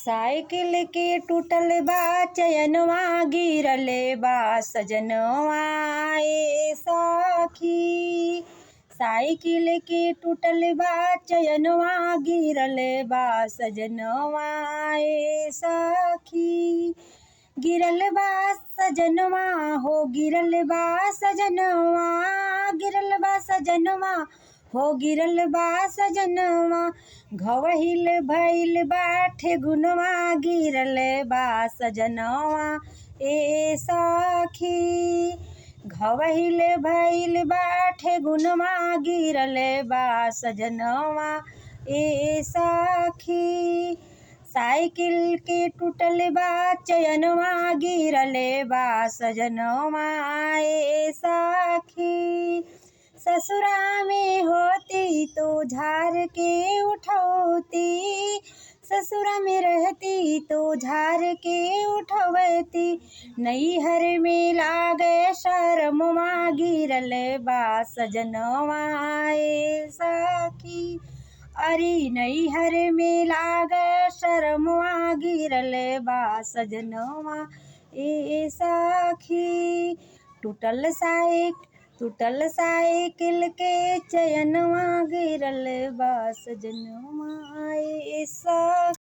Cycle के टूटल बा चयनवा गिरल बा सजनवा ए सखी। साइकिल के टूटल बा चयनवा गिरल बा सजनवा ए सखी। गिरल बा सजनवा हो गिरल बा सजनवा, गिरल बा सजनवा हो गिरल बा सजनवा। घवहिल भइल बाठे गुनवा गिरल बा सजनवा ए सखी। घवहिल भइल बाठे गुनवा गिरल बा सजनवा ए सखी। साइकिल के टूटल बा चयनवा गिरल बा सजनवा ए सखी। ससुरा में होती तो झार के उठौती, ससुरा में रहती तो झार के उठवती। नैहर में लागे शरमवा गिरल बा सजनवा ए सखी। अरे नैहर में लागे शरमवा गिरल बा सजनवा ए सखी। टूटल साइकिल के चयनवा गिरल बा सजनवा ए सखी।